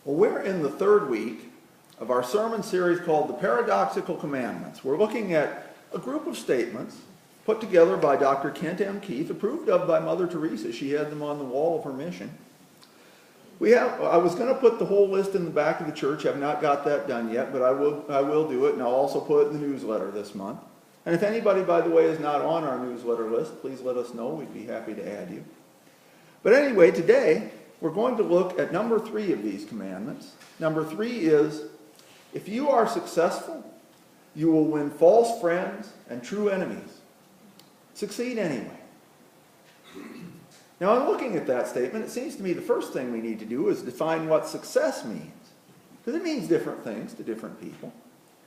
Well, we're in the third week of our sermon series called The Paradoxical Commandments. We're looking at a group of statements put together by Dr. Kent M. Keith, approved of by Mother Teresa. She had them on the wall of her mission. I was going to put the whole list in the back of the church. I've not got that done yet, but I will do it, and I'll also put it in the newsletter this month. And if anybody, by the way, is not on our newsletter list, please let us know. We'd be happy to add you. But anyway, today we're going to look at number 3 of these commandments. Number 3 is, if you are successful, you will win false friends and true enemies. Succeed anyway. Now, in looking at that statement, it seems to me the first thing we need to do is define what success means. Because it means different things to different people.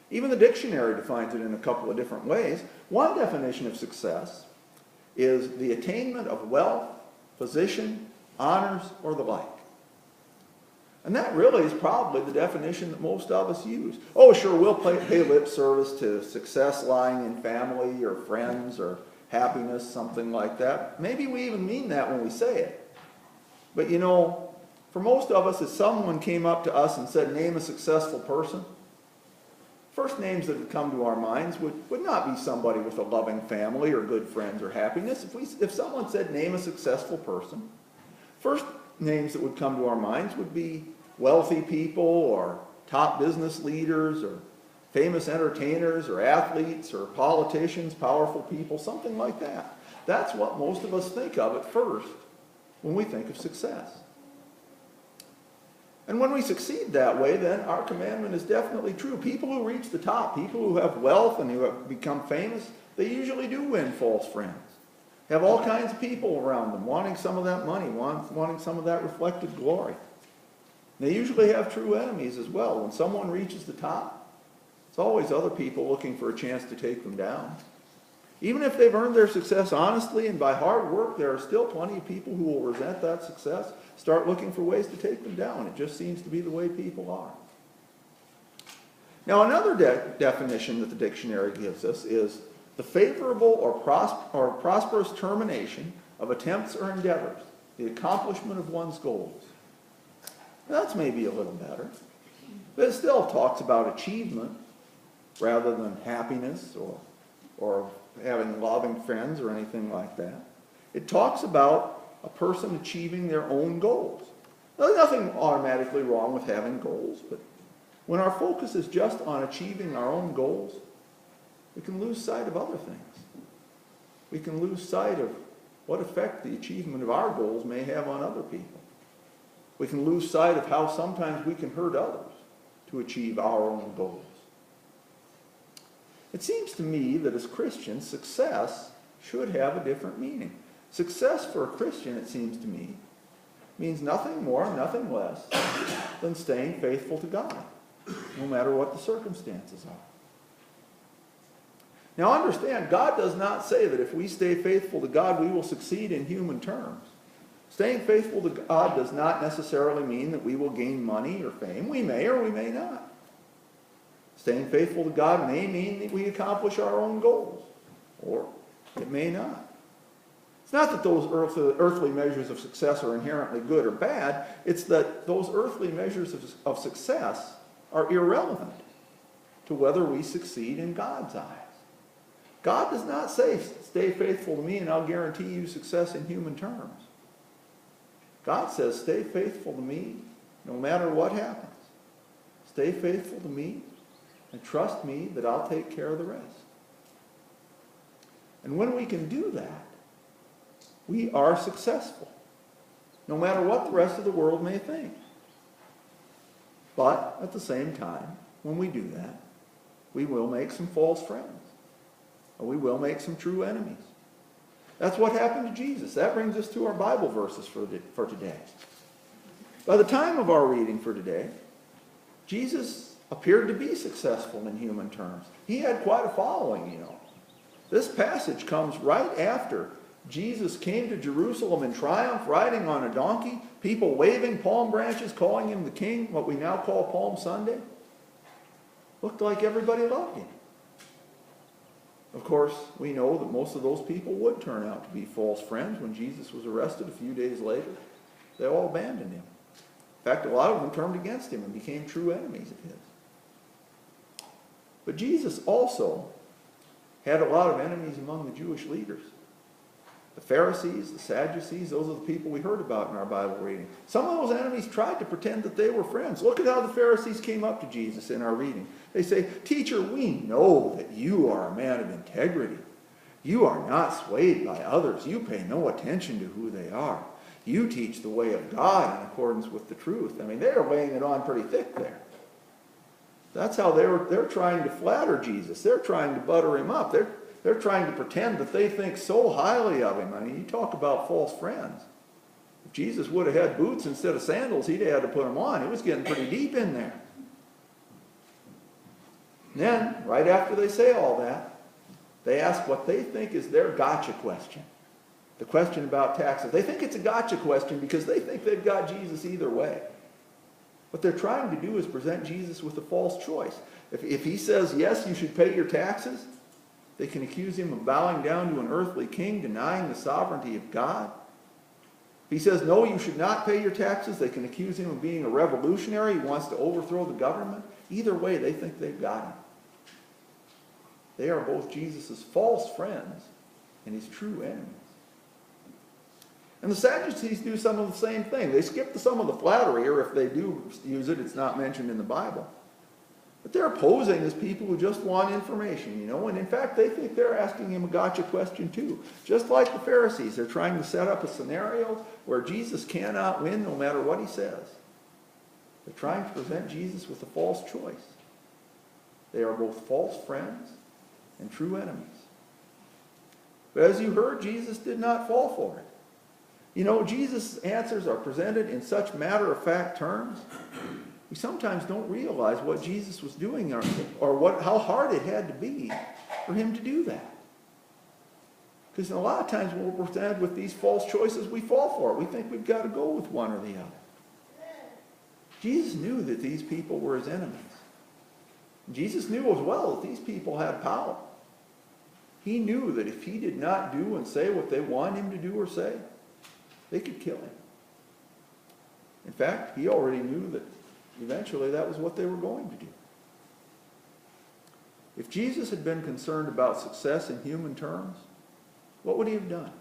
Even the dictionary defines it in a couple of different ways. One definition of success is the attainment of wealth, position, honors, or the like. And that really is probably the definition that most of us use. Oh, sure, we'll pay lip service to success lying in family or friends or happiness, something like that. Maybe we even mean that when we say it. But you know, for most of us, if someone came up to us and said, name a successful person, first names that would come to our minds would not be somebody with a loving family or good friends or happiness. If someone said, name a successful person, first names that would come to our minds would be wealthy people or top business leaders or famous entertainers or athletes or politicians, powerful people, something like that. That's what most of us think of at first when we think of success. And when we succeed that way, then our commandment is definitely true. People who reach the top, people who have wealth and who have become famous, they usually do win false friends. Have all kinds of people around them wanting some of that money, wanting some of that reflected glory. They usually have true enemies as well. When someone reaches the top, it's always other people looking for a chance to take them down. Even if they've earned their success honestly and by hard work, there are still plenty of people who will resent that success, start looking for ways to take them down. It just seems to be the way people are. Now, another definition that the dictionary gives us is the favorable or prosperous termination of attempts or endeavors, the accomplishment of one's goals. Now, that's maybe a little better, but it still talks about achievement rather than happiness or having loving friends or anything like that. It talks about a person achieving their own goals. Now, there's nothing automatically wrong with having goals, but when our focus is just on achieving our own goals, we can lose sight of other things. We can lose sight of what effect the achievement of our goals may have on other people. We can lose sight of how sometimes we can hurt others to achieve our own goals. It seems to me that as Christians, success should have a different meaning. Success for a Christian, it seems to me, means nothing more, nothing less than staying faithful to God, no matter what the circumstances are. Now understand, God does not say that if we stay faithful to God, we will succeed in human terms. Staying faithful to God does not necessarily mean that we will gain money or fame. We may or we may not. Staying faithful to God may mean that we accomplish our own goals, or it may not. It's not that those earthly measures of success are inherently good or bad. It's that those earthly measures of success are irrelevant to whether we succeed in God's eyes. God does not say, stay faithful to me and I'll guarantee you success in human terms. God says, stay faithful to me no matter what happens. Stay faithful to me and trust me that I'll take care of the rest. And when we can do that, we are successful, no matter what the rest of the world may think. But at the same time, when we do that, we will make some false friends, or we will make some true enemies. That's what happened to Jesus. That brings us to our Bible verses for today. By the time of our reading for today, Jesus appeared to be successful in human terms. He had quite a following, you know. This passage comes right after Jesus came to Jerusalem in triumph, riding on a donkey, people waving palm branches, calling him the king, what we now call Palm Sunday. Looked like everybody loved him. Of course, we know that most of those people would turn out to be false friends. When Jesus was arrested a few days later, they all abandoned him. In fact, a lot of them turned against him and became true enemies of his. But Jesus also had a lot of enemies among the Jewish leaders. The Pharisees, the Sadducees, those are the people we heard about in our Bible reading. Some of those enemies tried to pretend that they were friends. Look at how the Pharisees came up to Jesus in our reading. They say, "Teacher, we know that you are a man of integrity. You are not swayed by others. You pay no attention to who they are. You teach the way of God in accordance with the truth." I mean, they're laying it on pretty thick there. That's how they're trying to flatter Jesus. They're trying to butter him up. They're trying to pretend that they think so highly of him. I mean, you talk about false friends. If Jesus would have had boots instead of sandals, he'd have had to put them on. It was getting pretty deep in there. And then, right after they say all that, they ask what they think is their gotcha question. The question about taxes. They think it's a gotcha question because they think they've got Jesus either way. What they're trying to do is present Jesus with a false choice. If he says, yes, you should pay your taxes, they can accuse him of bowing down to an earthly king, denying the sovereignty of God. If he says, no, you should not pay your taxes, they can accuse him of being a revolutionary who wants to overthrow the government. Either way, they think they've got him. They are both Jesus' false friends and his true enemies. And the Sadducees do some of the same thing. They skip some of the flattery, or if they do use it, it's not mentioned in the Bible. But they're posing as people who just want information, and in fact, they think they're asking him a gotcha question too. Just like the Pharisees, they're trying to set up a scenario where Jesus cannot win no matter what he says. They're trying to present Jesus with a false choice. They are both false friends and true enemies. But as you heard, Jesus did not fall for it. Jesus' answers are presented in such matter-of-fact terms. We sometimes don't realize what Jesus was doing or how hard it had to be for him to do that. Because a lot of times when we're presented with these false choices, we fall for it. We think we've got to go with one or the other. Jesus knew that these people were his enemies. Jesus knew as well that these people had power. He knew that if he did not do and say what they wanted him to do or say, they could kill him. In fact, he already knew that eventually that was what they were going to do. If Jesus had been concerned about success in human terms, what would he have done?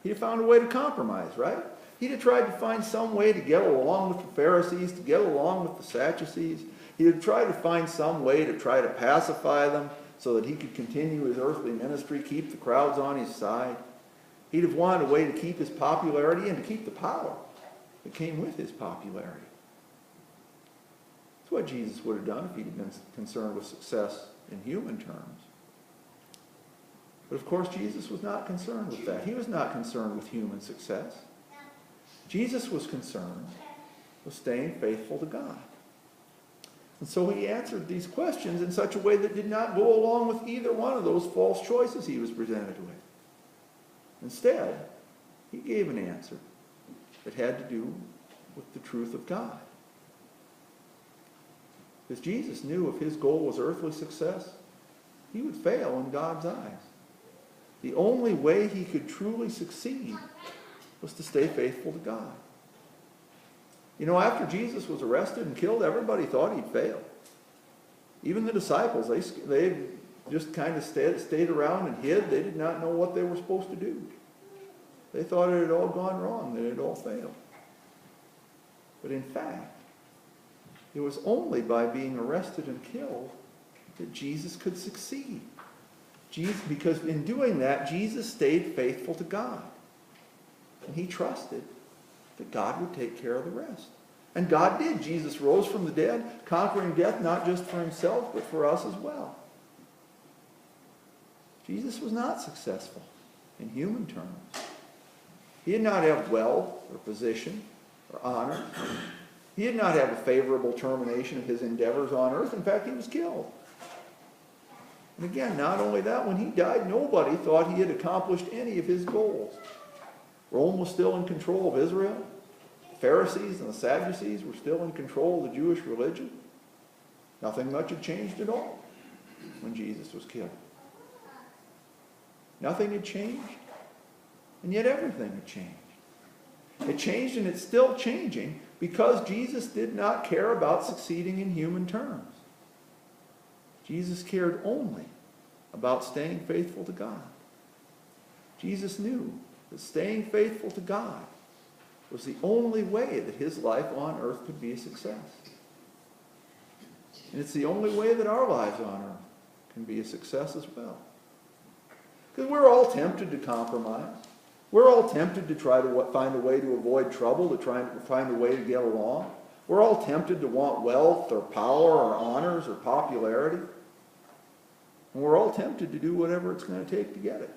He'd have found a way to compromise, right? He'd have tried to find some way to get along with the Pharisees, to get along with the Sadducees. He'd have tried to find some way to try to pacify them so that he could continue his earthly ministry, keep the crowds on his side. He'd have wanted a way to keep his popularity and to keep the power that came with his popularity. That's what Jesus would have done if he'd been concerned with success in human terms. But of course, Jesus was not concerned with that. He was not concerned with human success. Jesus was concerned with staying faithful to God. And so he answered these questions in such a way that did not go along with either one of those false choices he was presented with. Instead, he gave an answer that had to do with the truth of God. Because Jesus knew if his goal was earthly success, he would fail in God's eyes. The only way he could truly succeed was to stay faithful to God. After Jesus was arrested and killed, everybody thought he'd fail. Even the disciples, they just kind of stayed around and hid. They did not know what they were supposed to do. They thought it had all gone wrong, that it had all failed. But in fact, it was only by being arrested and killed that Jesus could succeed. Because in doing that, Jesus stayed faithful to God. And he trusted that God would take care of the rest. And God did. Jesus rose from the dead, conquering death not just for himself, but for us as well. Jesus was not successful in human terms. He did not have wealth or position or honor. He did not have a favorable termination of his endeavors on earth. In fact, he was killed. And again, not only that, when he died, nobody thought he had accomplished any of his goals. Rome was still in control of Israel. The Pharisees and the Sadducees were still in control of the Jewish religion. Nothing much had changed at all when Jesus was killed. Nothing had changed, and yet everything had changed. It changed, and it's still changing because Jesus did not care about succeeding in human terms. Jesus cared only about staying faithful to God. Jesus knew that staying faithful to God was the only way that his life on earth could be a success. And it's the only way that our lives on earth can be a success as well. Because we're all tempted to compromise. We're all tempted to try to find a way to avoid trouble, to try and find a way to get along. We're all tempted to want wealth or power or honors or popularity. And we're all tempted to do whatever it's going to take to get it.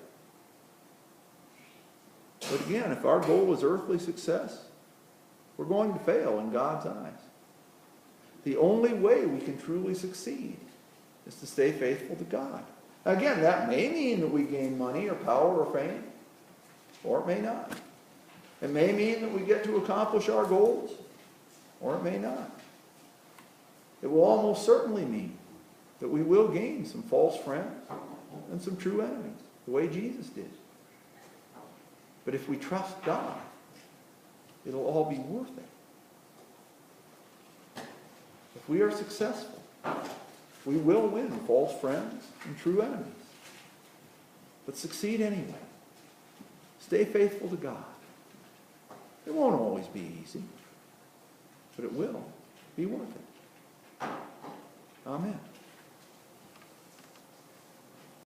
But again, if our goal is earthly success, we're going to fail in God's eyes. The only way we can truly succeed is to stay faithful to God. Again, that may mean that we gain money or power or fame, or it may not. It may mean that we get to accomplish our goals, or it may not. It will almost certainly mean that we will gain some false friends and some true enemies, the way Jesus did. But if we trust God, it'll all be worth it. If we are successful, we will win false friends and true enemies. But succeed anyway. Stay faithful to God. It won't always be easy, but it will be worth it. Amen.